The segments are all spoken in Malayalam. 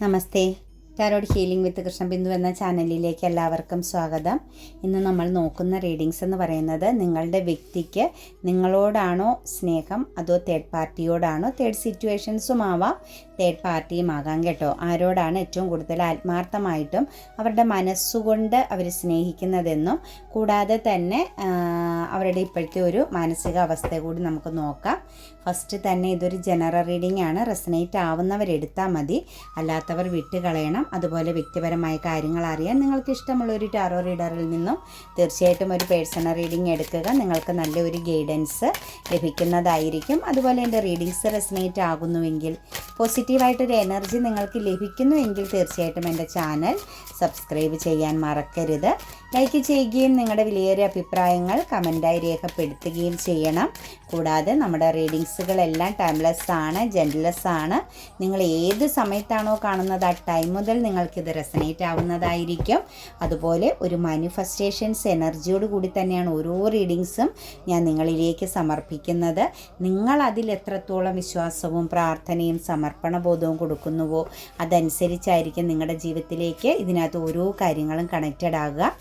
നമസ്തേ. ടാരോട്ട് ഹീലിംഗ് വിത്ത് കൃഷ്ണബിന്ദു എന്ന ചാനലിലേക്ക് എല്ലാവർക്കും സ്വാഗതം. ഇന്ന് നമ്മൾ നോക്കുന്ന റീഡിങ്സ് എന്ന് പറയുന്നത് നിങ്ങളുടെ വ്യക്തിക്ക് നിങ്ങളോടാണോ സ്നേഹം അതോ തേർഡ് പാർട്ടിയോടാണോ, തേർഡ് സിറ്റുവേഷൻസും ആവാം തേർഡ് പാർട്ടിയും ആകാം കേട്ടോ. ആരോടാണ് ഏറ്റവും കൂടുതൽ ആത്മാർത്ഥമായിട്ടും അവരുടെ മനസ്സുകൊണ്ട് അവർ സ്നേഹിക്കുന്നതെന്നും കൂടാതെ തന്നെ അവരുടെ ഇപ്പോഴത്തെ ഒരു മാനസികാവസ്ഥയെ കൂടി നമുക്ക് നോക്കാം. ഫസ്റ്റ് തന്നെ ഇതൊരു ജനറൽ റീഡിംഗ് ആണ്. റെസനേറ്റ് ആവുന്നവരെടുത്താൽ മതി, അല്ലാത്തവർ വിട്ടുകളയണം. അതുപോലെ വ്യക്തിപരമായ കാര്യങ്ങൾ അറിയാൻ നിങ്ങൾക്ക് ഇഷ്ടമുള്ള ഒരു ടാറോ റീഡറിൽ നിന്നും തീർച്ചയായിട്ടും ഒരു പേഴ്സണൽ റീഡിംഗ് എടുക്കുക. നിങ്ങൾക്ക് നല്ലൊരു ഗൈഡൻസ് ലഭിക്കുന്നതായിരിക്കും. അതുപോലെ എൻ്റെ റീഡിങ്സ് റെസനേറ്റ് ആകുന്നുവെങ്കിൽ, പോസിറ്റീവായിട്ടൊരു എനർജി നിങ്ങൾക്ക് ലഭിക്കുന്നുവെങ്കിൽ തീർച്ചയായിട്ടും എൻ്റെ ചാനൽ സബ്സ്ക്രൈബ് ചെയ്യാൻ മറക്കരുത്. ലൈക്ക് ചെയ്യുകയും നിങ്ങളുടെ വിലയേറിയ അഭിപ്രായങ്ങൾ കമൻറ്റായി രേഖപ്പെടുത്തുകയും ചെയ്യണം. കൂടാതെ നമ്മുടെ റീഡിങ്സുകളെല്ലാം ടൈംലെസ് ആണ്, ജെൻറ്റ്ലെസ് ആണ്. നിങ്ങൾ ഏത് സമയത്താണോ കാണുന്നത് ആ ടൈം മുതൽ നിങ്ങൾക്കിത് റെസനേറ്റ് ആവുന്നതായിരിക്കും. അതുപോലെ ഒരു മാനിഫെസ്റ്റേഷൻസ് എനർജിയോട് കൂടി തന്നെയാണ് ഓരോ റീഡിങ്സും ഞാൻ നിങ്ങളിലേക്ക് സമർപ്പിക്കുന്നത്. നിങ്ങൾ അതിൽ എത്രത്തോളം വിശ്വാസവും പ്രാർത്ഥനയും സമർപ്പണബോധവും കൊടുക്കുന്നുവോ അതനുസരിച്ചായിരിക്കും നിങ്ങളുടെ ജീവിതത്തിലേക്ക് ഇതിനകത്ത് ഓരോ കാര്യങ്ങളും കണക്റ്റഡ് ആകുക.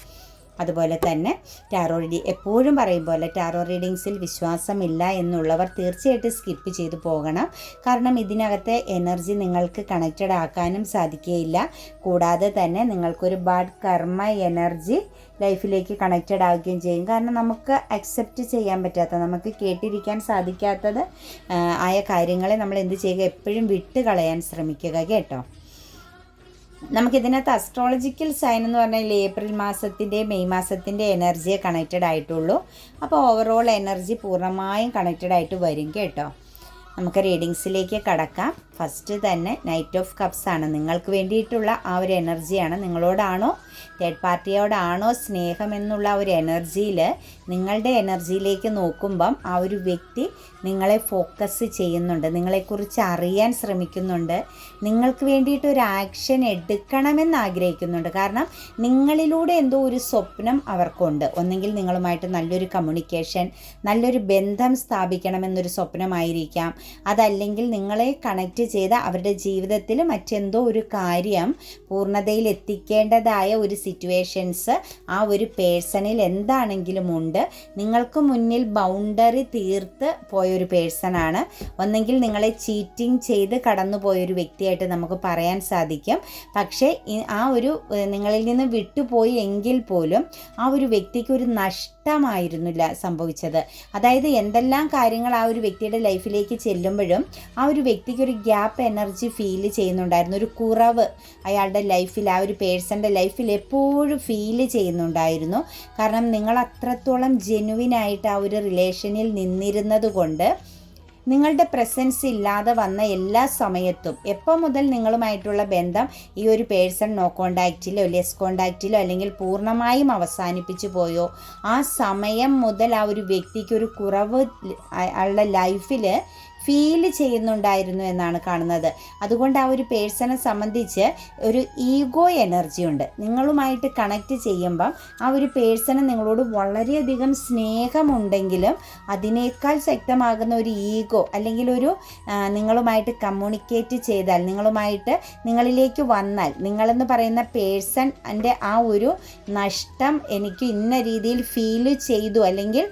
അതുപോലെ തന്നെ ടാറോ എപ്പോഴും പറയും പോലെ ടാറോ റീഡിങ്സിൽ വിശ്വാസമില്ല എന്നുള്ളവർ തീർച്ചയായിട്ടും സ്കിപ്പ് ചെയ്തു പോകണം. കാരണം ഇതിനകത്തെ എനർജി നിങ്ങൾക്ക് കണക്റ്റഡ് ആക്കാനും സാധിക്കുകയില്ല. കൂടാതെ തന്നെ നിങ്ങൾക്കൊരു ബാഡ് കർമ്മ എനർജി ലൈഫിലേക്ക് കണക്റ്റഡ് ആവുകയും ചെയ്യും. കാരണം നമുക്ക് അക്സെപ്റ്റ് ചെയ്യാൻ പറ്റാത്ത, നമുക്ക് കേട്ടിരിക്കാൻ സാധിക്കാത്തത് ആയ കാര്യങ്ങളെ നമ്മൾ എന്ത് ചെയ്യുക, എപ്പോഴും വിട്ട് കളയാൻ ശ്രമിക്കുക കേട്ടോ. നമുക്കിതിനകത്ത് അസ്ട്രോളജിക്കൽ സൈൻ എന്ന് പറഞ്ഞാൽ ഏപ്രിൽ മാസത്തിൻ്റെ മെയ് മാസത്തിൻ്റെ എനർജിയെ കണക്റ്റഡ് ആയിട്ടുള്ളൂ. അപ്പോൾ ഓവറോൾ എനർജി പൂർണ്ണമായും കണക്റ്റഡ് ആയിട്ട് വരും കേട്ടോ. നമുക്ക് റീഡിങ്സിലേക്ക് കടക്കാം. ഫസ്റ്റ് തന്നെ നൈറ്റ് ഓഫ് കപ്സ് ആണ്. നിങ്ങൾക്ക് വേണ്ടിയിട്ടുള്ള ആ ഒരു എനർജിയാണ്. നിങ്ങളോടാണോ തേർഡ് പാർട്ടിയോടാണോ സ്നേഹം എന്നുള്ള ഒരു എനർജിയിൽ, നിങ്ങളുടെ എനർജിയിലേക്ക് നോക്കുമ്പം ആ ഒരു വ്യക്തി നിങ്ങളെ ഫോക്കസ് ചെയ്യുന്നുണ്ട്, നിങ്ങളെക്കുറിച്ച് അറിയാൻ ശ്രമിക്കുന്നുണ്ട്, നിങ്ങൾക്ക് വേണ്ടിയിട്ടൊരു ആക്ഷൻ എടുക്കണമെന്ന് ആഗ്രഹിക്കുന്നുണ്ട്. കാരണം നിങ്ങളിലൂടെ എന്തോ ഒരു സ്വപ്നം അവർക്കുണ്ട്. ഒന്നെങ്കിൽ നിങ്ങളുമായിട്ട് നല്ലൊരു കമ്മ്യൂണിക്കേഷൻ, നല്ലൊരു ബന്ധം സ്ഥാപിക്കണമെന്നൊരു സ്വപ്നമായിരിക്കാം. അതല്ലെങ്കിൽ നിങ്ങളെ കണക്റ്റ് ചെയ്ത അവരുടെ ജീവിതത്തിൽ മറ്റെന്തോ ഒരു കാര്യം പൂർണ്ണതയിൽ എത്തിക്കേണ്ടതായ ഒരു സിറ്റുവേഷൻസ് ആ ഒരു പേഴ്സണിൽ എന്താണെങ്കിലും ഉണ്ട്. നിങ്ങൾക്ക് മുന്നിൽ ബൗണ്ടറി തീർത്ത് പോയൊരു പേഴ്സണാണ്. ഒന്നെങ്കിൽ നിങ്ങളെ ചീറ്റിംഗ് ചെയ്ത് കടന്നു പോയൊരു വ്യക്തിയായിട്ട് നമുക്ക് പറയാൻ സാധിക്കും. പക്ഷേ ആ ഒരു നിങ്ങളിൽ നിന്ന് വിട്ടുപോയി എങ്കിൽ പോലും ആ ഒരു വ്യക്തിക്ക് ഒരു നഷ്ടമായിരുന്നില്ല സംഭവിച്ചത്. അതായത് എന്തെല്ലാം കാര്യങ്ങൾ ആ ഒരു വ്യക്തിയുടെ ലൈഫിലേക്ക് ചെല്ലുമ്പോഴും ആ ഒരു വ്യക്തിക്ക് ഒരു ഗ്യാപ്പ് എനർജി ഫീൽ ചെയ്യുന്നുണ്ടായിരുന്നു. ഒരു കുറവ് അയാളുടെ ലൈഫിൽ, ആ ഒരു പേഴ്സൻ്റെ ലൈഫിൽ എപ്പോഴും ഫീൽ ചെയ്യുന്നുണ്ടായിരുന്നു. കാരണം നിങ്ങൾ അത്രത്തോളം ജെനുവിനായിട്ട് ആ ഒരു റിലേഷനിൽ നിന്നിരുന്നത് കൊണ്ട് നിങ്ങളുടെ പ്രസൻസ് ഇല്ലാതെ വന്ന എല്ലാ സമയത്തും, എപ്പോൾ മുതൽ നിങ്ങളുമായിട്ടുള്ള ബന്ധം ഈ ഒരു പേഴ്സൺ നോ കോണ്ടാക്റ്റിലോ ലെസ് കോണ്ടാക്റ്റിലോ അല്ലെങ്കിൽ പൂർണ്ണമായും അവസാനിപ്പിച്ചു പോയോ ആ സമയം മുതൽ ആ ഒരു വ്യക്തിക്ക് ഒരു കുറവ് അയാളുടെ ലൈഫിൽ ഫീൽ ചെയ്യുന്നുണ്ടായിരുന്നു എന്നാണ് കാണുന്നത്. അതുകൊണ്ട് ആ ഒരു പേഴ്സണെ സംബന്ധിച്ച് ഒരു ഈഗോ എനർജി ഉണ്ട്. നിങ്ങളുമായിട്ട് കണക്റ്റ് ചെയ്യുമ്പം ആ ഒരു പേഴ്സണ് നിങ്ങളോട് വളരെയധികം സ്നേഹമുണ്ടെങ്കിലും അതിനേക്കാൾ ശക്തമാകുന്ന ഒരു ഈഗോ, അല്ലെങ്കിൽ ഒരു നിങ്ങളുമായിട്ട് കമ്മ്യൂണിക്കേറ്റ് ചെയ്താൽ, നിങ്ങളിലേക്ക് വന്നാൽ, നിങ്ങളെന്ന് പറയുന്ന പേഴ്സൻ്റെ ആ ഒരു നഷ്ടം എനിക്ക് ഇന്ന രീതിയിൽ ഫീൽ ചെയ്തു, അല്ലെങ്കിൽ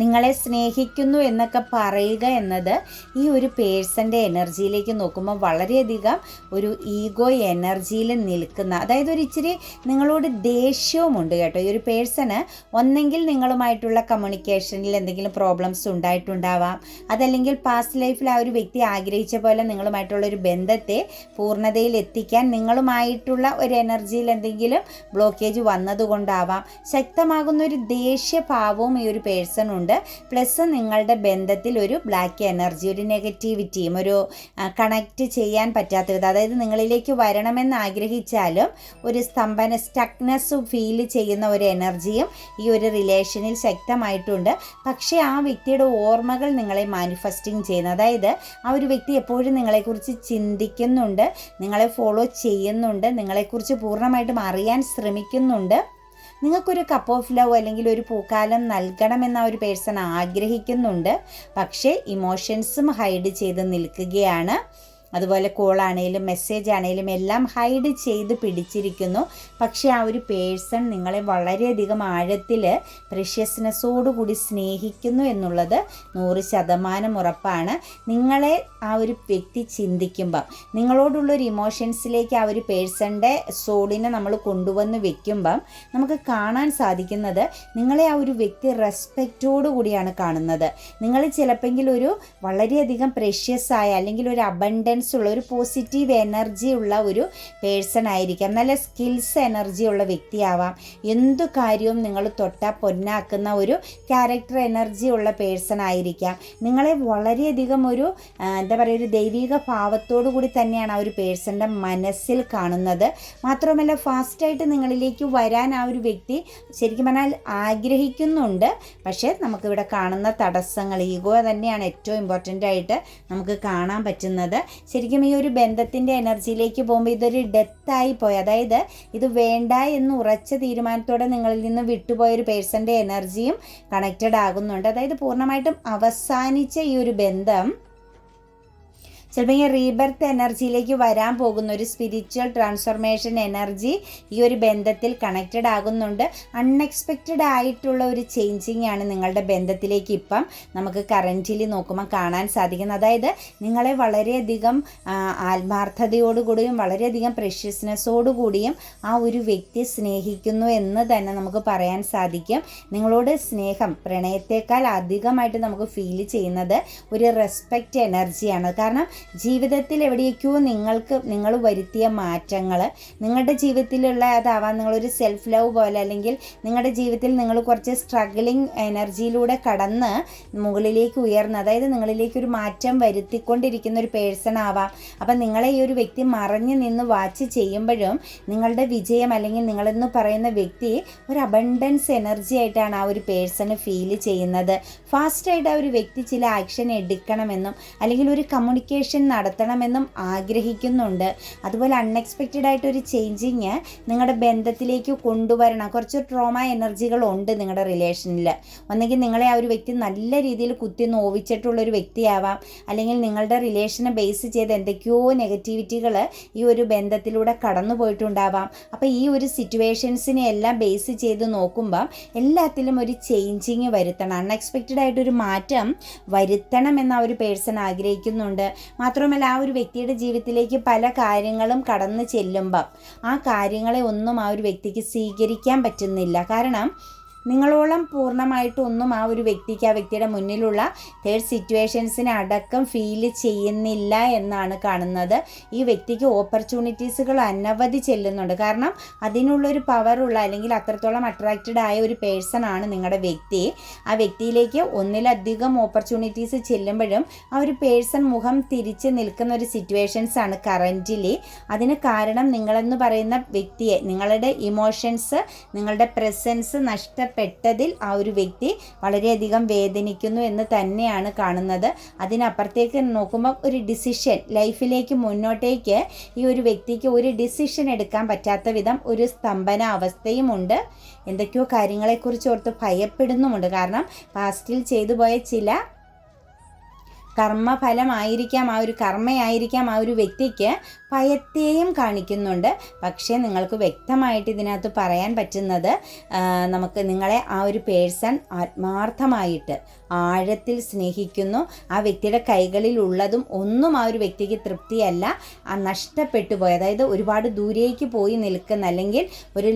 നിങ്ങളെ സ്നേഹിക്കുന്നു എന്നൊക്കെ പറയുക എന്നത് ഈ ഒരു പേഴ്സൻ്റെ എനർജിയിലേക്ക് നോക്കുമ്പോൾ വളരെയധികം ഒരു ഈഗോ എനർജിയിൽ നിൽക്കുന്ന, അതായത് ഒരു ഇച്ചിരി നിങ്ങളോട് ദേഷ്യവുമുണ്ട് കേട്ടോ. ഈ ഒരു പേഴ്സണ് ഒന്നെങ്കിൽ നിങ്ങളുമായിട്ടുള്ള കമ്മ്യൂണിക്കേഷനിൽ എന്തെങ്കിലും പ്രോബ്ലംസ് ഉണ്ടായിട്ടുണ്ടാവാം, അതല്ലെങ്കിൽ പാസ്റ്റ് ലൈഫിൽ ആ ഒരു വ്യക്തി ആഗ്രഹിച്ച പോലെ നിങ്ങളുമായിട്ടുള്ളൊരു ബന്ധത്തെ പൂർണ്ണതയിൽ എത്തിക്കാൻ നിങ്ങളുമായിട്ടുള്ള ഒരു എനർജിയിൽ എന്തെങ്കിലും ബ്ലോക്കേജ് വന്നതുകൊണ്ടാവാം. ശക്തമാകുന്ന ഒരു ദേഷ്യഭാവവും ഈ ഒരു പേഴ്സൺ ഉണ്ട്. പ്ലസ് നിങ്ങളുടെ ബന്ധത്തിൽ ഒരു ബ്ലാക്ക് എനർജി, ഒരു നെഗറ്റിവിറ്റിയും, ഒരു കണക്റ്റ് ചെയ്യാൻ പറ്റാത്തത്, അതായത് നിങ്ങളിലേക്ക് വരണമെന്ന് ആഗ്രഹിച്ചാലും ഒരു സ്റ്റക്നെസ് ഫീൽ ചെയ്യുന്ന ഒരു എനർജിയും ഈ ഒരു റിലേഷനിൽ ശക്തമായിട്ടുണ്ട്. പക്ഷേ ആ വ്യക്തിയുടെ ഓർമ്മകൾ നിങ്ങളെ മാനിഫെസ്റ്റിംഗ് ചെയ്യുന്നു. അതായത് ആ ഒരു വ്യക്തി എപ്പോഴും നിങ്ങളെക്കുറിച്ച് ചിന്തിക്കുന്നുണ്ട്, നിങ്ങളെ ഫോളോ ചെയ്യുന്നുണ്ട്, നിങ്ങളെക്കുറിച്ച് പൂർണ്ണമായിട്ടും അറിയാൻ ശ്രമിക്കുന്നുണ്ട്. നിങ്ങൾക്കൊരു കപ്പ് ഓഫ് ലവ് അല്ലെങ്കിൽ ഒരു പൂക്കാലം നൽകണമെന്ന ഒരു പേഴ്സൺ ആഗ്രഹിക്കുന്നുണ്ട്. പക്ഷേ ഇമോഷൻസും ഹൈഡ് ചെയ്ത് നിൽക്കുകയാണ്. അതുപോലെ കോളാണേലും മെസ്സേജ് ആണേലും എല്ലാം ഹൈഡ് ചെയ്ത് പിടിച്ചിരിക്കുന്നു. പക്ഷേ ആ ഒരു പേഴ്സൺ നിങ്ങളെ വളരെയധികം ആഴത്തിൽ പ്രഷ്യസ്നെസ്സോടുകൂടി സ്നേഹിക്കുന്നു എന്നുള്ളത് 100% ഉറപ്പാണ്. നിങ്ങളെ ആ ഒരു വ്യക്തി ചിന്തിക്കുമ്പം, നിങ്ങളോടുള്ളൊരു ഇമോഷൻസിലേക്ക് ആ ഒരു പേഴ്സൻ്റെ സോളിനെ നമ്മൾ കൊണ്ടുവന്ന് വെക്കുമ്പം നമുക്ക് കാണാൻ സാധിക്കുന്നത് നിങ്ങളെ ആ ഒരു വ്യക്തി റെസ്പെക്റ്റോടു കൂടിയാണ് കാണുന്നത്. നിങ്ങൾ ചിലപ്പോൾ ഒരു വളരെയധികം പ്രഷ്യസ് ആയ അല്ലെങ്കിൽ ഒരു അബണ്ടൻസ് ഉള്ള ഒരു പോസിറ്റീവ് എനർജി ഉള്ള ഒരു പേഴ്സൺ ആയിരിക്കാം. നല്ല സ്കിൽസ് എനർജി ഉള്ള വ്യക്തിയാവാം. എന്തു കാര്യവും നിങ്ങൾ തൊട്ടാൽ പൊന്നാക്കുന്ന ഒരു ക്യാരക്ടർ എനർജി ഉള്ള പേഴ്സൺ ആയിരിക്കാം. നിങ്ങളെ വളരെയധികം ഒരു ഒരു ദൈവിക ഭാവത്തോടു കൂടി തന്നെയാണ് ആ ഒരു പേഴ്സൻ്റെ മനസ്സിൽ കാണുന്നത്. മാത്രമല്ല ഫാസ്റ്റായിട്ട് നിങ്ങളിലേക്ക് വരാൻ ആ ഒരു വ്യക്തി ശരിക്കും പറഞ്ഞാൽ ആഗ്രഹിക്കുന്നുണ്ട്. പക്ഷേ നമുക്കിവിടെ കാണുന്ന തടസ്സങ്ങൾ, ഈഗോ തന്നെയാണ് ഏറ്റവും ഇമ്പോർട്ടൻ്റ് ആയിട്ട് നമുക്ക് കാണാൻ പറ്റുന്നത്. ശരിക്കും ഈ ഒരു ബന്ധത്തിൻ്റെ എനർജിയിലേക്ക് പോകുമ്പോൾ ഇതൊരു ഡെത്തായി പോയി, അതായത് ഇത് വേണ്ട എന്ന് ഉറച്ച തീരുമാനത്തോടെ നിങ്ങളിൽ നിന്ന് വിട്ടുപോയൊരു പേഴ്സൻ്റെ എനർജിയും കണക്റ്റഡ് ആകുന്നുണ്ട്. അതായത് പൂർണ്ണമായിട്ടും അവസാനിച്ച ഈ ഒരു ബന്ധം ചിലപ്പോൾ ഈ റീബർത്ത് എനർജിയിലേക്ക് വരാൻ പോകുന്ന ഒരു സ്പിരിച്വൽ ട്രാൻസ്ഫോർമേഷൻ എനർജി ഈ ഒരു ബന്ധത്തിൽ കണക്റ്റഡ് ആകുന്നുണ്ട്. അൺഎക്സ്പെക്റ്റഡ് ആയിട്ടുള്ള ഒരു ചേഞ്ചിങ് ആണ് നിങ്ങളുടെ ബന്ധത്തിലേക്ക് ഇപ്പം നമുക്ക് കറൻറ്റ്ലി നോക്കുമ്പോൾ കാണാൻ സാധിക്കുന്നത്. അതായത് നിങ്ങളെ വളരെയധികം ആത്മാർത്ഥതയോടുകൂടിയും വളരെയധികം പ്രഷ്യസ്നെസ്സോടുകൂടിയും ആ ഒരു വ്യക്തി സ്നേഹിക്കുന്നു എന്ന് തന്നെ നമുക്ക് പറയാൻ സാധിക്കും. നിങ്ങളോട് സ്നേഹം പ്രണയത്തേക്കാൾ അധികമായിട്ട് നമുക്ക് ഫീൽ ചെയ്യുന്നത് ഒരു റെസ്പെക്റ്റ് എനർജിയാണ്. കാരണം ജീവിതത്തിൽ എവിടേക്കോ നിങ്ങൾ വരുത്തിയ മാറ്റങ്ങൾ നിങ്ങളുടെ ജീവിതത്തിലുള്ള അതാവാം നിങ്ങളൊരു സെൽഫ് ലവ് പോലെ, അല്ലെങ്കിൽ നിങ്ങളുടെ ജീവിതത്തിൽ നിങ്ങൾ കുറച്ച് സ്ട്രഗ്ലിങ് എനർജിയിലൂടെ കടന്ന് മുകളിലേക്ക് ഉയർന്ന്, അതായത് നിങ്ങളിലേക്കൊരു മാറ്റം വരുത്തിക്കൊണ്ടിരിക്കുന്ന ഒരു പേഴ്സൺ ആവാം. അപ്പം നിങ്ങളെ ഈ ഒരു വ്യക്തി മറഞ്ഞു നിന്ന് വാച്ച് ചെയ്യുമ്പോഴും നിങ്ങളുടെ വിജയം അല്ലെങ്കിൽ നിങ്ങളെന്ന് പറയുന്ന വ്യക്തി ഒരു അബണ്ടൻസ് എനർജി ആയിട്ടാണ് ആ ഒരു പേഴ്സണ് ഫീൽ ചെയ്യുന്നത്. ഫാസ്റ്റായിട്ട് ആ ഒരു വ്യക്തി ചില ആക്ഷൻ എടുക്കണമെന്നും അല്ലെങ്കിൽ ഒരു കമ്മ്യൂണിക്കേഷൻ നടത്തണമെന്നും ആഗ്രഹിക്കുന്നുണ്ട്. അതുപോലെ അൺഎക്സ്പെക്റ്റഡ് ആയിട്ടൊരു ചേഞ്ചിങ് നിങ്ങളുടെ ബന്ധത്തിലേക്ക് കൊണ്ടുവരണം. കുറച്ച് ട്രോമ എനർജികളുണ്ട് നിങ്ങളുടെ റിലേഷനിൽ. ഒന്നെങ്കിൽ നിങ്ങളെ ആ ഒരു വ്യക്തി നല്ല രീതിയിൽ കുത്തി നോവിച്ചിട്ടുള്ളൊരു വ്യക്തിയാവാം, അല്ലെങ്കിൽ നിങ്ങളുടെ റിലേഷനെ ബേസ് ചെയ്ത് എന്തൊക്കെയോ നെഗറ്റിവിറ്റികൾ ഈ ഒരു ബന്ധത്തിലൂടെ കടന്നു പോയിട്ടുണ്ടാവാം. അപ്പോൾ ഈ ഒരു സിറ്റുവേഷൻസിനെ എല്ലാം ബേസ് ചെയ്ത് നോക്കുമ്പം എല്ലാത്തിലും ഒരു ചേഞ്ചിങ് വരുത്തണം, അൺഎക്സ്പെക്റ്റഡ് ആയിട്ടൊരു മാറ്റം വരുത്തണം എന്ന് ആ ഒരു പേഴ്സൺ ആഗ്രഹിക്കുന്നുണ്ട്. മാത്രമല്ല ആ ഒരു വ്യക്തിയുടെ ജീവിതത്തിലേക്ക് പല കാര്യങ്ങളും കടന്നു ചെല്ലുമ്പം ആ കാര്യങ്ങളെ ഒന്നും ആ ഒരു വ്യക്തിക്ക് സ്വീകരിക്കാൻ പറ്റുന്നില്ല. കാരണം നിങ്ങളോളം പൂർണ്ണമായിട്ടൊന്നും ആ ഒരു വ്യക്തിക്ക് ആ വ്യക്തിയുടെ മുന്നിലുള്ള തേർഡ് സിറ്റുവേഷൻസിനെ അടക്കം ഫീൽ ചെയ്യുന്നില്ല എന്നാണ് കാണുന്നത്. ഈ വ്യക്തിക്ക് ഓപ്പർച്യൂണിറ്റീസുകൾ അനവധി ചെല്ലുന്നുണ്ട്. കാരണം അതിനുള്ളൊരു പവറുള്ള അല്ലെങ്കിൽ അത്രത്തോളം അട്രാക്റ്റഡ് ആയ ഒരു പേഴ്സൺ ആണ് നിങ്ങളുടെ വ്യക്തി. ആ വ്യക്തിയിലേക്ക് ഒന്നിലധികം ഓപ്പർച്യൂണിറ്റീസ് ചെല്ലുമ്പോഴും ആ ഒരു പേഴ്സൺ മുഖം തിരിച്ച് നിൽക്കുന്ന ഒരു സിറ്റുവേഷൻസ് ആണ് കറൻറ്റ്ലി. അതിന് കാരണം നിങ്ങളെന്ന് പറയുന്ന വ്യക്തിയെ, നിങ്ങളുടെ ഇമോഷൻസ്, നിങ്ങളുടെ പ്രസൻസ് നഷ്ടപ്പെട്ടതിൽ ആ ഒരു വ്യക്തി വളരെയധികം വേദനിക്കുന്നു എന്ന് തന്നെയാണ് കാണുന്നത്. അതിനപ്പുറത്തേക്ക് നോക്കുമ്പോൾ ഒരു ഡിസിഷൻ ലൈഫിലേക്ക് മുന്നോട്ടേക്ക് ഈ ഒരു വ്യക്തിക്ക് ഒരു ഡിസിഷൻ എടുക്കാൻ പറ്റാത്ത വിധം ഒരു സ്തംഭന അവസ്ഥയുമുണ്ട്. എന്തൊക്കെയോ കാര്യങ്ങളെക്കുറിച്ച് ഓർത്ത് ഭയപ്പെടുന്നുമുണ്ട്. കാരണം പാസ്റ്റിൽ ചെയ്തു പോയ ചില കർമ്മഫലമായിരിക്കാം, ആ ഒരു കർമ്മയായിരിക്കാം ആ ഒരു വ്യക്തിക്ക് ഭയത്തെയും കാണിക്കുന്നുണ്ട്. പക്ഷേ നിങ്ങൾക്ക് വ്യക്തമായിട്ട് ഇതിനകത്ത് പറയാൻ പറ്റുന്നത് നമുക്ക് നിങ്ങളെ ആ ഒരു പേഴ്സൺ ആത്മാർത്ഥമായിട്ട് ആഴത്തിൽ സ്നേഹിക്കുന്നു. ആ വ്യക്തിയുടെ കൈകളിലുള്ളതും ഒന്നും ആ ഒരു വ്യക്തിക്ക് തൃപ്തിയല്ല. ആ നഷ്ടപ്പെട്ടു പോയി, അതായത് ഒരുപാട് ദൂരേക്ക് പോയി നിൽക്കുന്ന അല്ലെങ്കിൽ ഒരു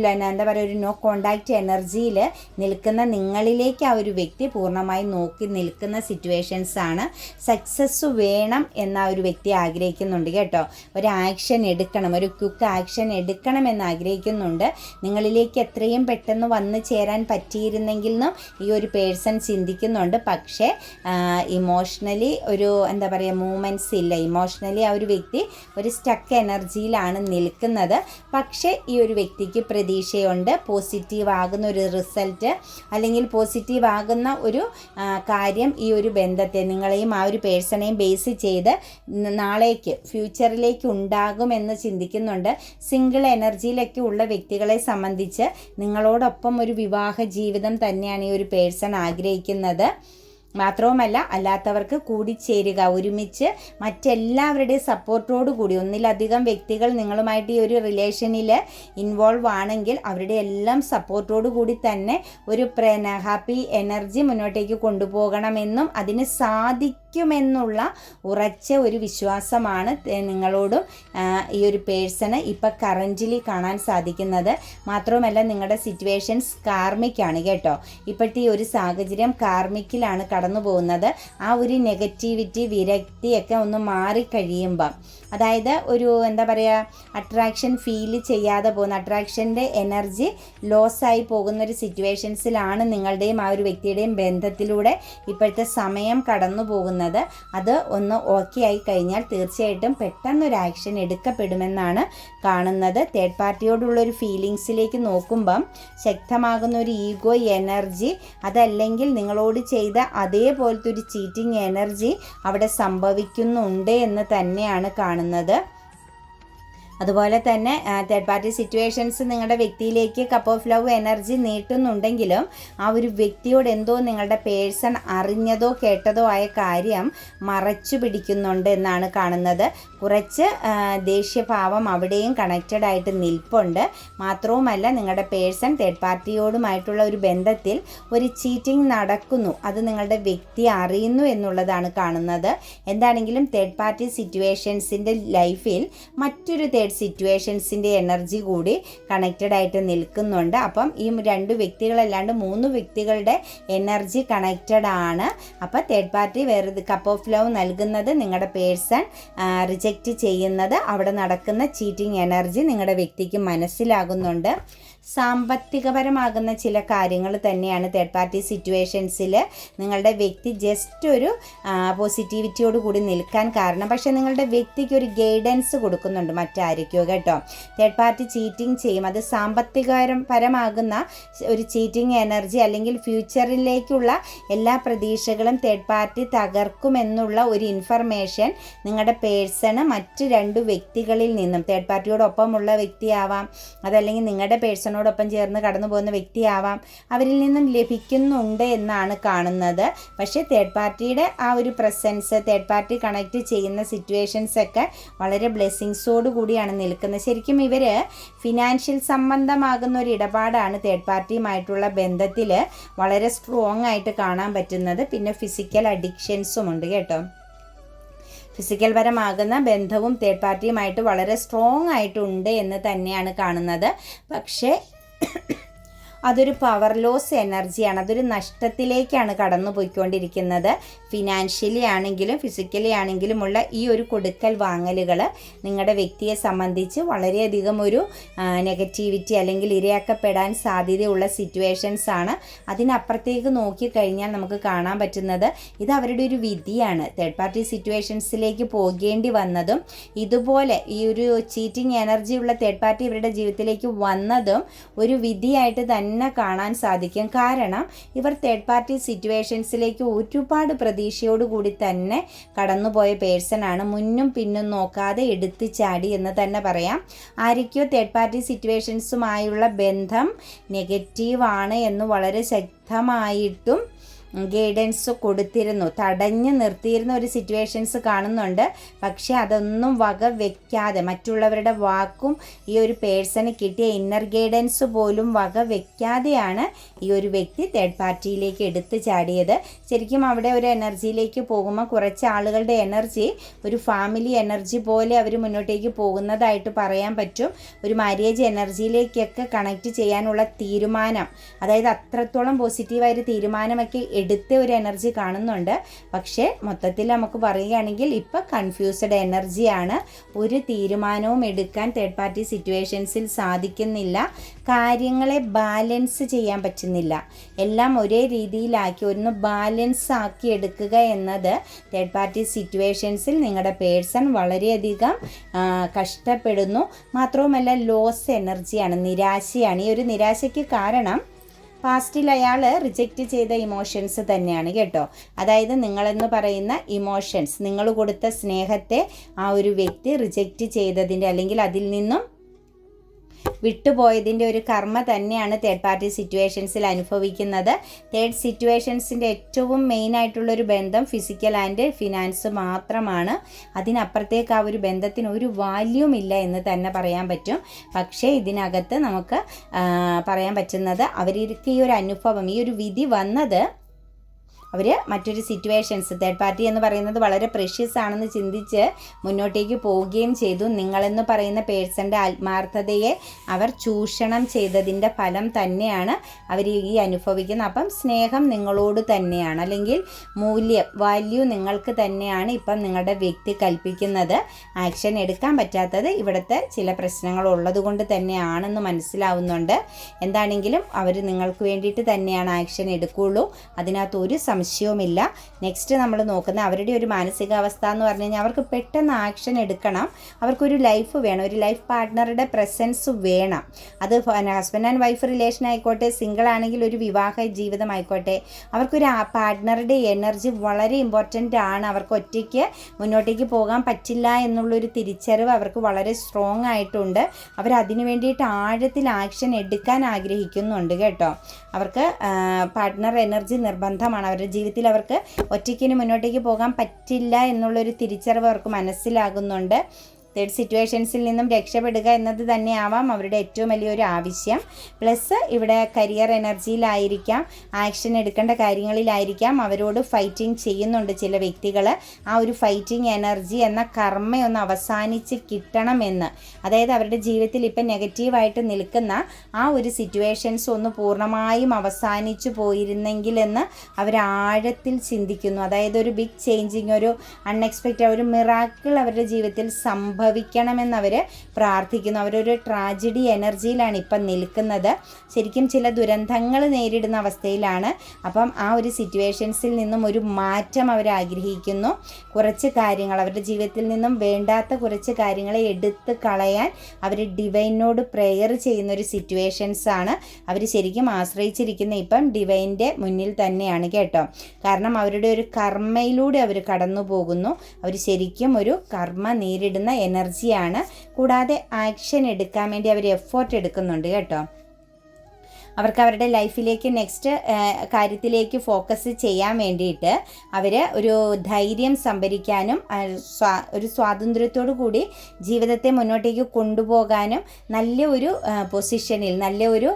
ഒരു നോ കോണ്ടാക്റ്റ് എനർജിയിൽ നിൽക്കുന്ന നിങ്ങളിലേക്ക് ആ ഒരു വ്യക്തി പൂർണ്ണമായി നോക്കി നിൽക്കുന്ന സിറ്റുവേഷൻസ് ആണ്. സക്സസ് വേണം എന്ന ഒരു വ്യക്തി ആഗ്രഹിക്കുന്നുണ്ട് കേട്ടോ. ഒരു ആക്ഷൻ എടുക്കണം, ഒരു ക്വിക്ക് ആക്ഷൻ എടുക്കണം എന്ന് ആഗ്രഹിക്കുന്നുണ്ട്. നിങ്ങളിലേക്ക് എത്രയും പെട്ടെന്ന് വന്നു ചേരാൻ പറ്റിയിരുന്നെങ്കിൽ എന്നും ഈ ഒരു പേഴ്സൺ ചിന്തിക്കുന്നുണ്ട്. പക്ഷേ ഇമോഷണലി ഒരു മൂവ്മെൻറ്റ്സ് ഇല്ല. ഇമോഷണലി ആ ഒരു വ്യക്തി ഒരു സ്റ്റക്ക് എനർജിയിലാണ് നിൽക്കുന്നത്. പക്ഷേ ഈ ഒരു വ്യക്തിക്ക് പ്രതീക്ഷയുണ്ട്. പോസിറ്റീവ് ആകുന്ന ഒരു റിസൾട്ട് അല്ലെങ്കിൽ പോസിറ്റീവ് ആകുന്ന ഒരു കാര്യം ഈ ഒരു ബന്ധത്തെ നിങ്ങളെയും ആ ഒരു പേഴ്സണെയും ബേസ് ചെയ്ത് നാളേക്ക് ഫ്യൂച്ചറിലേക്ക് ഉണ്ടാകുമെന്ന് ചിന്തിക്കുന്നുണ്ട്. സിംഗിൾ എനർജിയിലൊക്കെ ഉള്ള വ്യക്തികളെ സംബന്ധിച്ച് നിങ്ങളോടൊപ്പം ഒരു വിവാഹ ജീവിതം തന്നെയാണ് ഈ ഒരു പേഴ്സൺ ആഗ്രഹിക്കുന്നത്. മാത്രവുമല്ല അല്ലാത്തവർക്ക് കൂടിച്ചേരുക, ഒരുമിച്ച് മറ്റെല്ലാവരുടെയും സപ്പോർട്ടോടു കൂടി ഒന്നിലധികം വ്യക്തികൾ നിങ്ങളുമായിട്ട് ഈ ഒരു റിലേഷനിൽ ഇൻവോൾവ് ആണെങ്കിൽ അവരുടെ എല്ലാം സപ്പോർട്ടോടു കൂടി തന്നെ ഒരു ഹാപ്പി എനർജി മുന്നോട്ടേക്ക് കൊണ്ടുപോകണമെന്നും അതിന് സാധിക്കുമെന്നുള്ള ഉറച്ച ഒരു വിശ്വാസമാണ് നിങ്ങളോടും ഈ ഒരു പേഴ്സണ് ഇപ്പം കറൻ്റിലി കാണാൻ സാധിക്കുന്നത്. മാത്രവുമല്ല നിങ്ങളുടെ സിറ്റുവേഷൻസ് കാർമിക്കാണ് കേട്ടോ. ഇപ്പോഴത്തെ ഈ ഒരു സാഹചര്യം കാർമിക്കിലാണ് കടന്നു പോകുന്നത്. ആ ഒരു നെഗറ്റിവിറ്റി വിരക്തിയൊക്കെ ഒന്ന് മാറിക്കഴിയുമ്പം, അതായത് ഒരു എന്താ പറയുക, അട്രാക്ഷൻ ഫീൽ ചെയ്യാതെ പോകുന്ന, അട്രാക്ഷൻ്റെ എനർജി ലോസായി പോകുന്നൊരു സിറ്റുവേഷൻസിലാണ് നിങ്ങളുടെയും ആ ഒരു വ്യക്തിയുടെയും ബന്ധത്തിലൂടെ ഇപ്പോഴത്തെ സമയം കടന്നു പോകുന്നത്. അത് ഒന്ന് ഓക്കെ ആയി കഴിഞ്ഞാൽ തീർച്ചയായിട്ടും പെട്ടെന്നൊരു ആക്ഷൻ എടുക്കപ്പെടുമെന്നാണ് കാണുന്നത്. തേർഡ് പാർട്ടിയോടുള്ളൊരു ഫീലിങ്സിലേക്ക് നോക്കുമ്പം ശക്തമാകുന്ന ഒരു ഈഗോ എനർജി, അതല്ലെങ്കിൽ നിങ്ങളോട് ചെയ്ത അതേപോലത്തെ ഒരു ചീറ്റിംഗ് എനർജി അവിടെ സംഭവിക്കുന്നുണ്ട് എന്ന് തന്നെയാണ് കാണുന്നത്. അതുപോലെ തന്നെ തേർഡ് പാർട്ടി സിറ്റുവേഷൻസ് നിങ്ങളുടെ വ്യക്തിയിലേക്ക് കപ്പ് ഓഫ് ലവ് എനർജി നീട്ടുന്നുണ്ടെങ്കിലും ആ ഒരു വ്യക്തിയോട് എന്തോ നിങ്ങളുടെ പേഴ്സൺ അറിഞ്ഞതോ കേട്ടതോ ആയ കാര്യം മറച്ചു പിടിക്കുന്നുണ്ട് എന്നാണ് കാണുന്നത്. കുറച്ച് ദേഷ്യഭാവം അവിടെയും കണക്റ്റഡ് ആയിട്ട് നിൽപ്പുണ്ട്. മാത്രവുമല്ല നിങ്ങളുടെ പേഴ്സൺ തേർഡ് പാർട്ടിയോടുമായിട്ടുള്ള ഒരു ബന്ധത്തിൽ ഒരു ചീറ്റിംഗ് നടക്കുന്നു, അത് നിങ്ങളുടെ വ്യക്തി അറിയുന്നു എന്നുള്ളതാണ് കാണുന്നത്. എന്താണെങ്കിലും തേർഡ് പാർട്ടി സിറ്റുവേഷൻസിൻ്റെ ലൈഫിൽ മറ്റൊരു സിറ്റുവേഷൻസിൻ്റെ എനർജി കൂടി കണക്റ്റഡ് ആയിട്ട് നിൽക്കുന്നുണ്ട്. അപ്പം ഈ 2 വ്യക്തികളല്ലാണ്ട് 3 വ്യക്തികളുടെ എനർജി കണക്റ്റഡ് ആണ്. അപ്പോൾ തേർഡ് പാർട്ടി വേറെ കപ്പ് ഓഫ് ലവ് നൽകുന്നത്, നിങ്ങളുടെ പേഴ്സൺ റിജക്റ്റ് ചെയ്യുന്നത്, അവിടെ നടക്കുന്ന ചീറ്റിംഗ് എനർജി നിങ്ങളുടെ വ്യക്തിക്ക് മനസ്സിലാകുന്നുണ്ട്. സാമ്പത്തികപരമാകുന്ന ചില കാര്യങ്ങൾ തന്നെയാണ് തേർഡ് പാർട്ടി സിറ്റുവേഷൻസിൽ നിങ്ങളുടെ വ്യക്തി ജസ്റ്റ് ഒരു പോസിറ്റിവിറ്റിയോട് കൂടി നിൽക്കാൻ കാരണം. പക്ഷേ നിങ്ങളുടെ വ്യക്തിക്ക് ഒരു ഗൈഡൻസ് കൊടുക്കുന്നുണ്ട് മറ്റായിരിക്കും കേട്ടോ. തേർഡ് പാർട്ടി ചീറ്റിംഗ് ചെയ്യും, അത് സാമ്പത്തികപരമാകുന്ന ഒരു ചീറ്റിംഗ് എനർജി അല്ലെങ്കിൽ ഫ്യൂച്ചറിലേക്കുള്ള എല്ലാ പ്രതീക്ഷകളും തേർഡ് പാർട്ടി തകർക്കുമെന്നുള്ള ഒരു ഇൻഫർമേഷൻ നിങ്ങളുടെ പേഴ്സണ് മറ്റ് 2 വ്യക്തികളിൽ നിന്നും, തേർഡ് പാർട്ടിയോടൊപ്പമുള്ള വ്യക്തിയാവാം, അതല്ലെങ്കിൽ നിങ്ങളുടെ പേഴ്സണോടൊപ്പം ചേർന്ന് കടന്നു പോകുന്ന വ്യക്തിയാവാം, അവരിൽ നിന്നും ലഭിക്കുന്നുണ്ട് എന്നാണ് കാണുന്നത്. പക്ഷേ തേർഡ് പാർട്ടിയുടെ ആ ഒരു പ്രസൻസ്, തേർഡ് പാർട്ടി കണക്ട് ചെയ്യുന്ന സിറ്റുവേഷൻസ് ഒക്കെ വളരെ ബ്ലെസ്സിങ്സോട് കൂടിയാണ് നിൽക്കുന്നത്. ശരിക്കും ഇവർ ഫിനാൻഷ്യൽ സംബന്ധമാകുന്ന ഒരു ഇടപാടാണ് തേർഡ് പാർട്ടിയുമായിട്ടുള്ള ബന്ധത്തിൽ വളരെ സ്ട്രോങ് ആയിട്ട് കാണാൻ പറ്റുന്നത്. പിന്നെ ഫിസിക്കൽ അഡിക്ഷൻസും ഉണ്ട് കേട്ടോ. ഫിസിക്കൽ പരമാകുന്ന ബന്ധവും തേർഡ് പാർട്ടിയുമായിട്ട് വളരെ സ്ട്രോങ് ആയിട്ടുണ്ട് എന്ന് തന്നെയാണ് കാണുന്നത്. പക്ഷേ അതൊരു പവർ ലോസ് എനർജിയാണ്, അതൊരു നഷ്ടത്തിലേക്കാണ് കടന്നു പോയിക്കൊണ്ടിരിക്കുന്നത്. ഫിനാൻഷ്യലി ആണെങ്കിലും ഫിസിക്കലി ആണെങ്കിലുമുള്ള ഈ ഒരു കൊടുക്കൽ വാങ്ങലുകൾ നിങ്ങളുടെ വ്യക്തിയെ സംബന്ധിച്ച് വളരെയധികം ഒരു നെഗറ്റിവിറ്റി അല്ലെങ്കിൽ ഇരയാക്കപ്പെടാൻ സാധ്യതയുള്ള സിറ്റുവേഷൻസ് ആണ്. അതിനപ്പുറത്തേക്ക് നോക്കിക്കഴിഞ്ഞാൽ നമുക്ക് കാണാൻ പറ്റുന്നത് ഇത് അവരുടെ ഒരു വിധിയാണ്. തേർഡ് പാർട്ടി സിറ്റുവേഷൻസിലേക്ക് പോകേണ്ടി വന്നതും ഇതുപോലെ ഈ ഒരു ചീറ്റിംഗ് എനർജിയുള്ള തേർഡ് പാർട്ടി ഇവരുടെ ജീവിതത്തിലേക്ക് വന്നതും ഒരു വിധിയായിട്ട് തന്നെ കാണാൻ സാധിക്കും. കാരണം ഇവർ തേർഡ് പാർട്ടി സിറ്റുവേഷൻസിലേക്ക് ഒരുപാട് പ്രതീക്ഷയോടുകൂടി തന്നെ കടന്നുപോയ പേഴ്സണാണ്. മുന്നും പിന്നും നോക്കാതെ എടുത്തു ചാടി എന്ന് തന്നെ പറയാം. ആരൊക്കെയോ തേർഡ് പാർട്ടി സിറ്റുവേഷൻസുമായുള്ള ബന്ധം നെഗറ്റീവാണ് എന്ന് വളരെ ശക്തമായിട്ടും ഗൈഡൻസ് കൊടുത്തിരുന്നു, തടഞ്ഞു നിർത്തിയിരുന്ന ഒരു സിറ്റുവേഷൻസ് കാണുന്നുണ്ട്. പക്ഷേ അതൊന്നും വക വെക്കാതെ, മറ്റുള്ളവരുടെ വാക്കും ഈ ഒരു പേഴ്സണ് കിട്ടിയ ഇന്നർ ഗൈഡൻസ് പോലും വക വെക്കാതെയാണ് ഈ ഒരു വ്യക്തി തേർഡ് പാർട്ടിയിലേക്ക് എടുത്തു ചാടിയത്. ശരിക്കും അവിടെ ഒരു എനർജിയിലേക്ക് പോകുമ്പോൾ കുറച്ച് ആളുകളുടെ എനർജി ഒരു ഫാമിലി എനർജി പോലെ അവർ മുന്നോട്ടേക്ക് പോകുന്നതായിട്ട് പറയാൻ പറ്റും. ഒരു മാരേജ് എനർജിയിലേക്കൊക്കെ കണക്ട് ചെയ്യാനുള്ള തീരുമാനം, അതായത് അത്രത്തോളം പോസിറ്റീവായൊരു തീരുമാനമൊക്കെ എടുത്ത ഒരു എനർജി കാണുന്നുണ്ട്. പക്ഷേ മൊത്തത്തിൽ നമുക്ക് പറയുകയാണെങ്കിൽ ഇപ്പം കൺഫ്യൂസ്ഡ് എനർജിയാണ്. ഒരു തീരുമാനവും എടുക്കാൻ തേർഡ് പാർട്ടി സിറ്റുവേഷൻസിൽ സാധിക്കുന്നില്ല. കാര്യങ്ങളെ ബാലൻസ് ചെയ്യാൻ പറ്റുന്നില്ല. എല്ലാം ഒരേ രീതിയിലാക്കി ഒന്ന് ബാലൻസ് ആക്കി എടുക്കുക എന്നത് തേർഡ് പാർട്ടി സിറ്റുവേഷൻസിൽ നിങ്ങളുടെ പേഴ്സൺ വളരെയധികം കഷ്ടപ്പെടുന്നു. മാത്രവുമല്ല ലോസ് എനർജിയാണ്, നിരാശയാണ്. ഈ ഒരു നിരാശയ്ക്ക് കാരണം പാസ്റ്റിൽ അയാൾ റിജക്റ്റ് ചെയ്ത ഇമോഷൻസ് തന്നെയാണ് കേട്ടോ. അതായത് നിങ്ങളെന്ന് പറയുന്ന ഇമോഷൻസ്, നിങ്ങൾ കൊടുത്ത സ്നേഹത്തെ ആ ഒരു വ്യക്തി റിജക്റ്റ് ചെയ്തതിൻ്റെ അല്ലെങ്കിൽ അതിൽ നിന്നും വിട്ടുപോയതിൻ്റെ ഒരു കർമ്മ തന്നെയാണ് തേർഡ് പാർട്ടി സിറ്റുവേഷൻസിൽ അനുഭവിക്കുന്നത്. തേർഡ് സിറ്റുവേഷൻസിൻ്റെ ഏറ്റവും മെയിനായിട്ടുള്ളൊരു ബന്ധം ഫിസിക്കൽ ആൻഡ് ഫിനാൻസ് മാത്രമാണ്. അതിനപ്പുറത്തേക്ക് ആ ഒരു ബന്ധത്തിന് ഒരു വാല്യൂം ഇല്ല എന്ന് തന്നെ പറയാൻ പറ്റും. പക്ഷേ ഇതിനകത്ത് നമുക്ക് പറയാൻ പറ്റുന്നത് അവർക്ക് ഈ ഒരു അനുഭവം, ഈ ഒരു വിധി വന്നത് അവർ മറ്റൊരു സിറ്റുവേഷൻസ്, തേർഡ് പാർട്ടി എന്ന് പറയുന്നത് വളരെ പ്രഷ്യസ് ആണെന്ന് ചിന്തിച്ച് മുന്നോട്ടേക്ക് പോവുകയും ചെയ്തു. നിങ്ങളെന്ന് പറയുന്ന പേഴ്സൻ്റെ ആത്മാർത്ഥതയെ അവർ ചൂഷണം ചെയ്തതിൻ്റെ ഫലം തന്നെയാണ് അവർ ഈ അനുഭവിക്കുന്നത്. അപ്പം സ്നേഹം നിങ്ങളോട് തന്നെയാണ്, അല്ലെങ്കിൽ വാല്യൂ നിങ്ങൾക്ക് തന്നെയാണ് ഇപ്പം നിങ്ങളുടെ വ്യക്തി കൽപ്പിക്കുന്നത്. ആക്ഷൻ എടുക്കാൻ പറ്റാത്തത് ഇവിടുത്തെ ചില പ്രശ്നങ്ങൾ ഉള്ളത് കൊണ്ട് തന്നെയാണെന്ന് മനസ്സിലാവുന്നുണ്ട്. എന്താണെങ്കിലും അവർ നിങ്ങൾക്ക് വേണ്ടിയിട്ട് തന്നെയാണ് ആക്ഷൻ എടുക്കുകയുള്ളൂ, അതിനകത്ത് ഒരു സംശയവുമില്ല. നെക്സ്റ്റ് നമ്മൾ നോക്കുന്ന അവരുടെ ഒരു മാനസികാവസ്ഥ എന്ന് പറഞ്ഞു കഴിഞ്ഞാൽ അവർക്ക് പെട്ടെന്ന് ആക്ഷൻ എടുക്കണം. അവർക്കൊരു ലൈഫ് വേണം, ഒരു ലൈഫ് പാർട്ട്ണറുടെ പ്രസൻസ് വേണം. അത് ഹസ്ബൻഡ് ആൻഡ് വൈഫ് റിലേഷൻ ആയിക്കോട്ടെ, സിംഗിൾ ആണെങ്കിൽ ഒരു വിവാഹ ജീവിതമായിക്കോട്ടെ, അവർക്കൊരു പാർട്ട്ണറുടെ എനർജി വളരെ ഇമ്പോർട്ടൻ്റ് ആണ്. അവർക്ക് ഒറ്റയ്ക്ക് മുന്നോട്ടേക്ക് പോകാൻ പറ്റില്ല എന്നുള്ളൊരു തിരിച്ചറിവ് അവർക്ക് വളരെ സ്ട്രോങ് ആയിട്ടുണ്ട്. അവരതിനു വേണ്ടിയിട്ട് ആഴത്തിൽ ആക്ഷൻ എടുക്കാൻ ആഗ്രഹിക്കുന്നുണ്ട് കേട്ടോ. അവർക്ക് പാർട്ട്ണർ എനർജി നിർബന്ധമാണ്. അവരുടെ ജീവിതത്തിൽ അവർക്ക് ഒറ്റയ്ക്കിന് മുന്നോട്ടേക്ക് പോകാൻ പറ്റില്ല എന്നുള്ളൊരു തിരിച്ചറിവ് അവർക്ക് മനസ്സിലാകുന്നുണ്ട്. തേർഡ് സിറ്റുവേഷൻസിൽ നിന്നും രക്ഷപ്പെടുക എന്നത് തന്നെയാവാം അവരുടെ ഏറ്റവും വലിയൊരു ആവശ്യം. പ്ലസ് ഇവിടെ കരിയർ എനർജിയിലായിരിക്കാം, ആക്ഷൻ എടുക്കേണ്ട കാര്യങ്ങളിലായിരിക്കാം അവരോട് ഫൈറ്റിംഗ് ചെയ്യുന്നുണ്ട് ചില വ്യക്തികൾ. ആ ഒരു ഫൈറ്റിംഗ് എനർജി എന്ന കർമ്മയൊന്ന് അവസാനിച്ച് കിട്ടണമെന്ന്, അതായത് അവരുടെ ജീവിതത്തിൽ ഇപ്പം നെഗറ്റീവായിട്ട് നിൽക്കുന്ന ആ ഒരു സിറ്റുവേഷൻസ് ഒന്ന് പൂർണ്ണമായും അവസാനിച്ചു പോയിരുന്നെങ്കിലെന്ന് അവർ ആഴത്തിൽ ചിന്തിക്കുന്നു. അതായത് ഒരു ബിഗ് ചേഞ്ചിങ്, ഒരു അൺഎക്സ്പെക്റ്റഡ്, ഒരു മിറാക്കിൾ അവരുടെ ജീവിതത്തിൽ സംഭവിക്കണമെന്നവർ പ്രാർത്ഥിക്കുന്നു. അവരൊരു ട്രാജഡി എനർജിയിലാണ് ഇപ്പം നിൽക്കുന്നത്. ശരിക്കും ചില ദുരന്തങ്ങൾ നേരിടുന്ന അവസ്ഥയിലാണ്. അപ്പം ആ ഒരു സിറ്റുവേഷൻസിൽ നിന്നും ഒരു മാറ്റം അവർ ആഗ്രഹിക്കുന്നു. കുറച്ച് കാര്യങ്ങൾ അവരുടെ ജീവിതത്തിൽ നിന്നും വേണ്ടാത്ത കുറച്ച് കാര്യങ്ങളെ എടുത്ത് കളയാൻ അവർ ഡിവൈനോട് പ്രെയർ ചെയ്യുന്നൊരു സിറ്റുവേഷൻസാണ്. അവർ ശരിക്കും ആശ്രയിച്ചിരിക്കുന്ന ഇപ്പം ഡിവൈൻ്റെ മുന്നിൽ തന്നെയാണ് കേട്ടോ. കാരണം അവരുടെ ഒരു കർമ്മയിലൂടെ അവർ കടന്നു പോകുന്നു. അവർ ശരിക്കും ഒരു കർമ്മ നേരിടുന്ന എനർജിയാണ്. കൂടാതെ ആക്ഷൻ എടുക്കാൻ വേണ്ടി അവർ എഫേർട്ട് എടുക്കുന്നുണ്ട് കേട്ടോ. അവർക്ക് അവരുടെ ലൈഫിലേക്ക് നെക്സ്റ്റ് കാര്യത്തിലേക്ക് ഫോക്കസ് ചെയ്യാൻ വേണ്ടിയിട്ട് അവർ ഒരു ധൈര്യം സംഭരിക്കാനും ഒരു സ്വാതന്ത്ര്യത്തോടു കൂടി ജീവിതത്തെ മുന്നോട്ടേക്ക് കൊണ്ടുപോകാനും നല്ല ഒരു പൊസിഷനിൽ, നല്ല ഒരു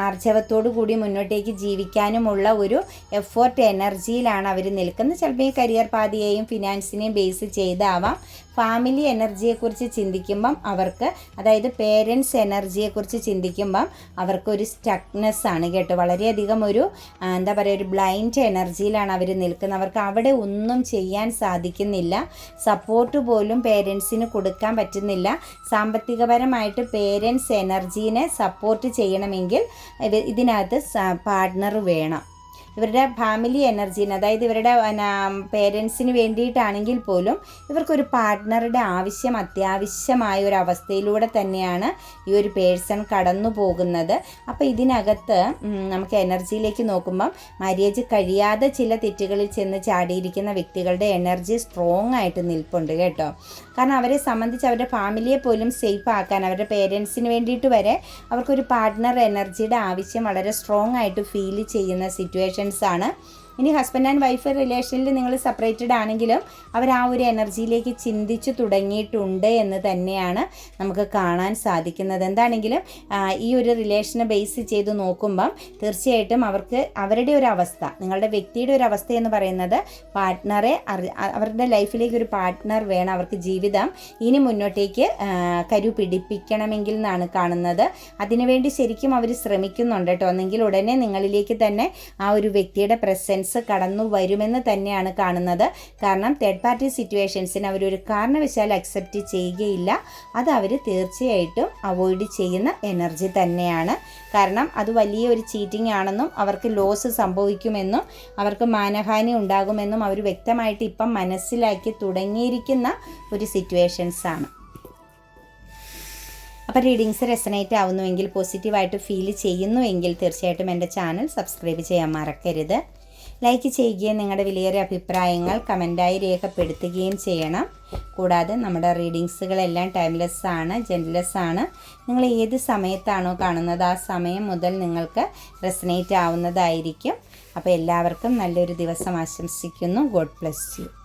ആർജവത്തോടു കൂടി മുന്നോട്ടേക്ക് ജീവിക്കാനുമുള്ള ഒരു എഫേർട്ട് എനർജിയിലാണ് അവർ നിൽക്കുന്നത്. ചിലപ്പോൾ ഈ കരിയർ പാതയെയും ഫിനാൻസിനെയും ബേസ് ചെയ്താവാം. ഫാമിലി എനർജിയെക്കുറിച്ച് ചിന്തിക്കുമ്പം അവർക്ക്, അതായത് പേരൻസ് എനർജിയെക്കുറിച്ച് ചിന്തിക്കുമ്പം അവർക്കൊരു സ്റ്റക്നെസ് ആണ് കേട്ടോ. വളരെയധികം ഒരു എന്താ പറയുക, ഒരു ബ്ലൈൻഡ് എനർജിയിലാണ് അവർ നിൽക്കുന്നത്. അവർക്ക് അവിടെ ഒന്നും ചെയ്യാൻ സാധിക്കുന്നില്ല. സപ്പോർട്ട് പോലും പേരൻസിന് കൊടുക്കാൻ പറ്റുന്നില്ല. സാമ്പത്തികപരമായിട്ട് പേരൻസ് എനർജീനെ സപ്പോർട്ട് ചെയ്യണമെങ്കിൽ ഇതിനകത്ത് പാർട്ട്ണർ വേണം. ഇവരുടെ ഫാമിലി എനർജീനെ, അതായത് ഇവരുടെ പേരൻസിന് വേണ്ടിയിട്ടാണെങ്കിൽ പോലും ഇവർക്കൊരു പാർട്ട്ണറുടെ ആവശ്യം അത്യാവശ്യമായ ഒരു അവസ്ഥയിലൂടെ തന്നെയാണ് ഈ ഒരു പേഴ്സൺ കടന്നു പോകുന്നത്. അപ്പോൾ ഇതിനകത്ത് നമുക്ക് എനർജിയിലേക്ക് നോക്കുമ്പം മാര്യേജ് കഴിയാതെ ചില തെറ്റുകളിൽ ചെന്ന് ചാടിയിരിക്കുന്ന വ്യക്തികളുടെ എനർജി സ്ട്രോങ് ആയിട്ട് നിൽപ്പുണ്ട് കേട്ടോ. കാരണം അവരെ സംബന്ധിച്ച് അവരുടെ ഫാമിലിയെ പോലും സേഫ് ആക്കാൻ, അവരുടെ പേരൻസിന് വേണ്ടിയിട്ട് വരെ അവർക്കൊരു പാർട്ട്ണർ എനർജിയുടെ ആവശ്യം വളരെ സ്ട്രോങ് ആയിട്ട് ഫീൽ ചെയ്യുന്ന സിറ്റുവേഷൻസ് ആണ്. ഇനി ഹസ്ബൻഡ് ആൻഡ് വൈഫ് റിലേഷനിൽ നിങ്ങൾ സെപ്പറേറ്റഡ് ആണെങ്കിലും അവർ ആ ഒരു എനർജിയിലേക്ക് ചിന്തിച്ചു തുടങ്ങിയിട്ടുണ്ട് എന്ന് തന്നെയാണ് നമുക്ക് കാണാൻ സാധിക്കുന്നത്. എന്താണെങ്കിലും ഈ ഒരു റിലേഷനെ ബേസ് ചെയ്ത് നോക്കുമ്പം തീർച്ചയായിട്ടും അവർക്ക് അവരുടെ ഒരു അവസ്ഥ, നിങ്ങളുടെ വ്യക്തിയുടെ ഒരു അവസ്ഥ എന്ന് പറയുന്നത് പാർട്ട്ണറെ അവരുടെ ലൈഫിലേക്ക് ഒരു പാർട്ട്ണർ വേണം. അവർക്ക് ജീവിതം ഇനി മുന്നോട്ടേക്ക് കരു പിടിപ്പിക്കണമെങ്കിൽ എന്നാണ് കാണുന്നത്. അതിനുവേണ്ടി ശരിക്കും അവർ ശ്രമിക്കുന്നുണ്ട് കേട്ടോ. ഒന്നെങ്കിൽ ഉടനെ നിങ്ങളിലേക്ക് തന്നെ ആ ഒരു വ്യക്തിയുടെ പ്രസൻസ് കടന്നു വരുമെന്ന് തന്നെയാണ് കാണുന്നത്. കാരണം തേർഡ് പാർട്ടി സിറ്റുവേഷൻസിന് അവരൊരു കാരണവശാൽ അക്സെപ്റ്റ് ചെയ്യുകയില്ല. അത് അവർ തീർച്ചയായിട്ടും അവോയ്ഡ് ചെയ്യുന്ന എനർജി തന്നെയാണ്. കാരണം അത് വലിയൊരു ചീറ്റിംഗ് ആണെന്നും അവർക്ക് ലോസ് സംഭവിക്കുമെന്നും അവർക്ക് മാനഹാനി ഉണ്ടാകുമെന്നും അവർ വ്യക്തമായിട്ട് ഇപ്പം മനസ്സിലാക്കി തുടങ്ങിയിരിക്കുന്ന ഒരു സിറ്റുവേഷൻസാണ്. അപ്പോൾ റീഡിങ്സ് റെസനേറ്റ് ആവുന്നുവെങ്കിൽ, പോസിറ്റീവായിട്ട് ഫീൽ ചെയ്യുന്നുവെങ്കിൽ തീർച്ചയായിട്ടും എൻ്റെ ചാനൽ സബ്സ്ക്രൈബ് ചെയ്യാൻ മറക്കരുത്. ലൈക്ക് ചെയ്യുകയും നിങ്ങളുടെ വിലയേറിയ അഭിപ്രായങ്ങൾ കമൻറ്റായി രേഖപ്പെടുത്തുകയും ചെയ്യണം. കൂടാതെ നമ്മുടെ റീഡിങ്സുകളെല്ലാം ടൈംലെസ് ആണ്, ജെൻറ്റ്ലെസ് ആണ്. നിങ്ങൾ ഏത് സമയത്താണോ കാണുന്നത് ആ സമയം മുതൽ നിങ്ങൾക്ക് റെസനേറ്റ് ആവുന്നതായിരിക്കും. അപ്പോൾ എല്ലാവർക്കും നല്ലൊരു ദിവസം ആശംസിക്കുന്നു. God bless you.